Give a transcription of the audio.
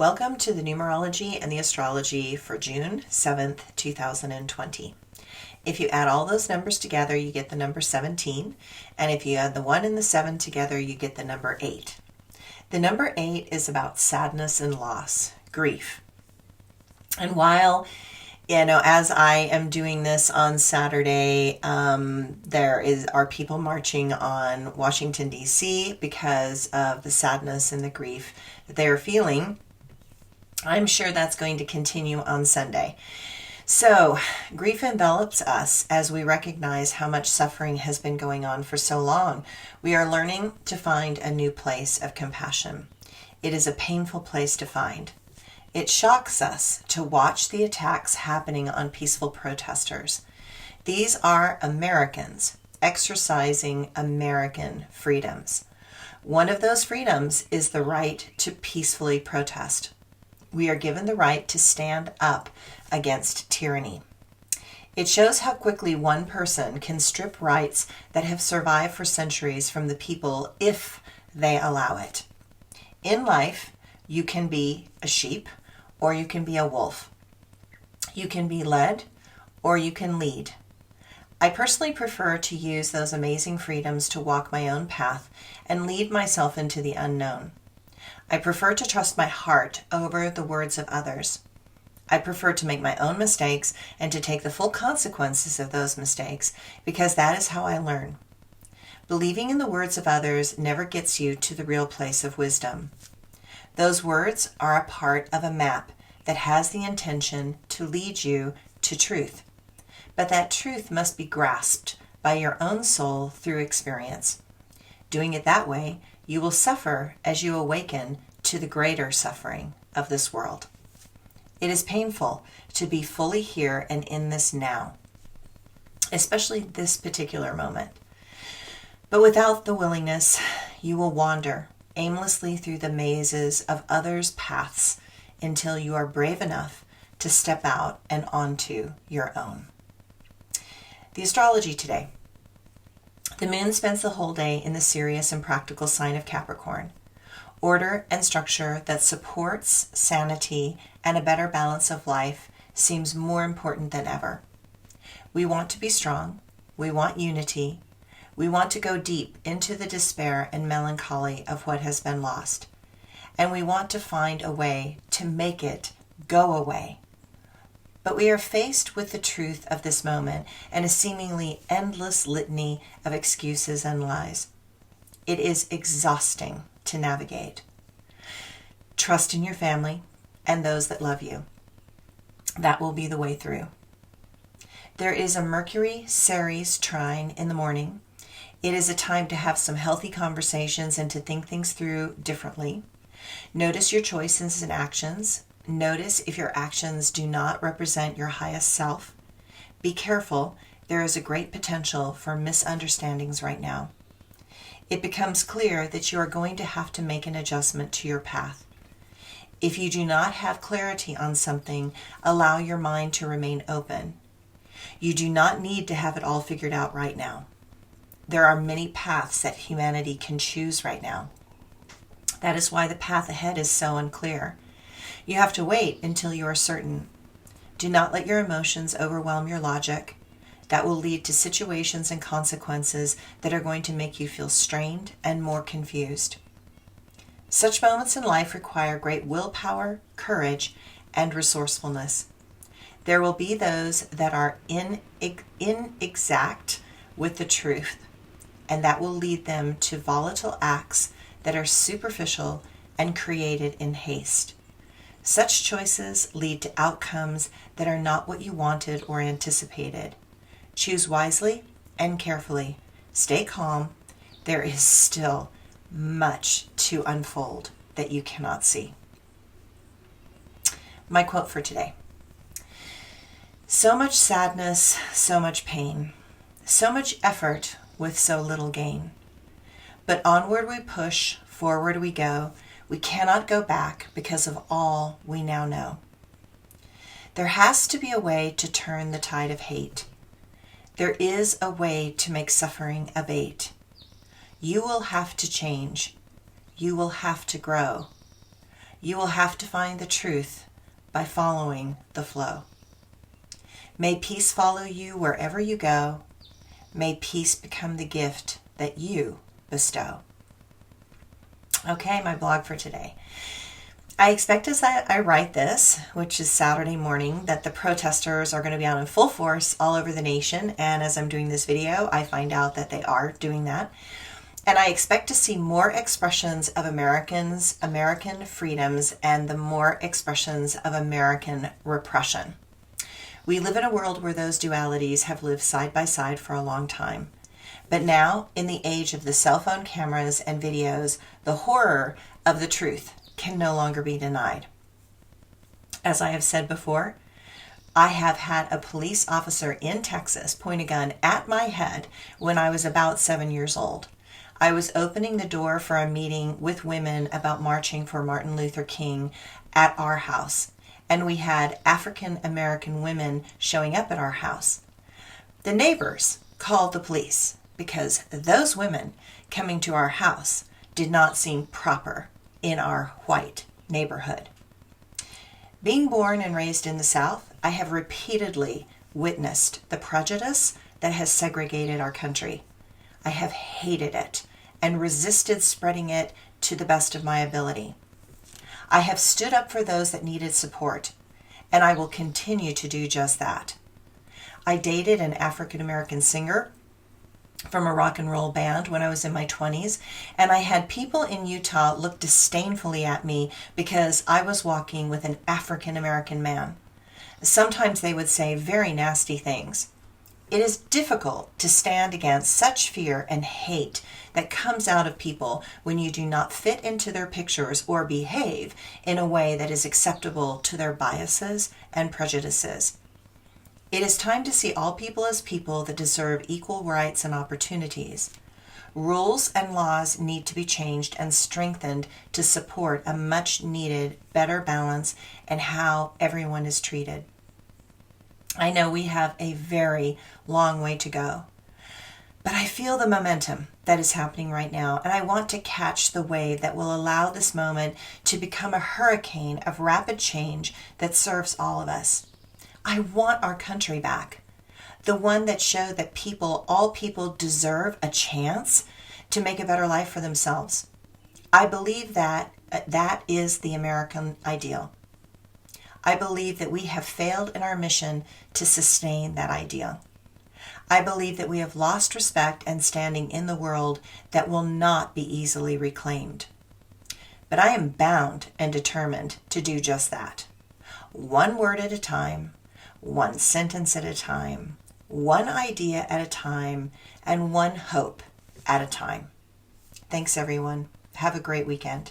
Welcome to the Numerology and the Astrology for June 7th, 2020. If you add all those numbers together, you get the number 17. And if you add the 1 and the 7 together, you get the number 8. The number 8 is about sadness and loss, grief. And while, as I am doing this on Saturday, are people marching on Washington, D.C. because of the sadness and the grief that they are feeling. I'm sure that's going to continue on Sunday. So, grief envelops us as we recognize how much suffering has been going on for so long. We are learning to find a new place of compassion. It is a painful place to find. It shocks us to watch the attacks happening on peaceful protesters. These are Americans exercising American freedoms. One of those freedoms is the right to peacefully protest. We are given the right to stand up against tyranny. It shows how quickly one person can strip rights that have survived for centuries from the people if they allow it. In life, you can be a sheep or you can be a wolf. You can be led or you can lead. I personally prefer to use those amazing freedoms to walk my own path and lead myself into the unknown. I prefer to trust my heart over the words of others. I prefer to make my own mistakes and to take the full consequences of those mistakes because that is how I learn. Believing in the words of others never gets you to the real place of wisdom. Those words are a part of a map that has the intention to lead you to truth. But that truth must be grasped by your own soul through experience. Doing it that way, you will suffer as you awaken to the greater suffering of this world. It is painful to be fully here and in this now, especially this particular moment. But without the willingness, you will wander aimlessly through the mazes of others' paths until you are brave enough to step out and onto your own. The astrology today. The moon spends the whole day in the serious and practical sign of Capricorn. Order and structure that supports sanity and a better balance of life seems more important than ever. We want to be strong. We want unity. We want to go deep into the despair and melancholy of what has been lost. And we want to find a way to make it go away. But we are faced with the truth of this moment and a seemingly endless litany of excuses and lies. It is exhausting to navigate. Trust in your family and those that love you. That will be the way through. There is a Mercury-Ceres trine in the morning. It is a time to have some healthy conversations and to think things through differently. Notice your choices and actions. Notice if your actions do not represent your highest self. Be careful. There is a great potential for misunderstandings right now. It becomes clear that you are going to have to make an adjustment to your path. If you do not have clarity on something, allow your mind to remain open. You do not need to have it all figured out right now. There are many paths that humanity can choose right now. That is why the path ahead is so unclear. You have to wait until you are certain. Do not let your emotions overwhelm your logic. That will lead to situations and consequences that are going to make you feel strained and more confused. Such moments in life require great willpower, courage, and resourcefulness. There will be those that are inexact with the truth, and that will lead them to volatile acts that are superficial and created in haste. Such choices lead to outcomes that are not what you wanted or anticipated. Choose wisely and carefully. Stay calm. There is still much to unfold that you cannot see. My quote for today. So much sadness, so much pain, so much effort with so little gain. But onward we push, forward we go. We cannot go back because of all we now know. There has to be a way to turn the tide of hate. There is a way to make suffering abate. You will have to change. You will have to grow. you will have to find the truth by following the flow. May peace follow you wherever you go. May peace become the gift that you bestow. Okay, my blog for today. I expect as I write this, which is Saturday morning, that the protesters are going to be out in full force all over the nation. And as I'm doing this video, I find out that they are doing that. And I expect to see more expressions of American freedoms and the more expressions of American repression. We live in a world where those dualities have lived side by side for a long time. But now, in the age of the cell phone cameras and videos, the horror of the truth can no longer be denied. As I have said before, I have had a police officer in Texas point a gun at my head when I was about 7 years old. I was opening the door for a meeting with women about marching for Martin Luther King at our house, and we had African American women showing up at our house. The neighbors called the police because those women coming to our house did not seem proper in our white neighborhood. Being born and raised in the South, I have repeatedly witnessed the prejudice that has segregated our country. I have hated it and resisted spreading it to the best of my ability. I have stood up for those that needed support, and I will continue to do just that. I dated an African American singer from a rock and roll band when I was in my 20s, and I had people in Utah look disdainfully at me because I was walking with an African American man. Sometimes they would say very nasty things. It is difficult to stand against such fear and hate that comes out of people when you do not fit into their pictures or behave in a way that is acceptable to their biases and prejudices. It is time to see all people as people that deserve equal rights and opportunities. Rules and laws need to be changed and strengthened to support a much needed better balance in how everyone is treated. I know we have a very long way to go, but I feel the momentum that is happening right now, and I want to catch the wave that will allow this moment to become a hurricane of rapid change that serves all of us. I want our country back, the one that showed that all people deserve a chance to make a better life for themselves. I believe that that is the American ideal. I believe that we have failed in our mission to sustain that ideal. I believe that we have lost respect and standing in the world that will not be easily reclaimed. But I am bound and determined to do just that. One word at a time, one sentence at a time, one idea at a time, and one hope at a time. Thanks, everyone. Have a great weekend.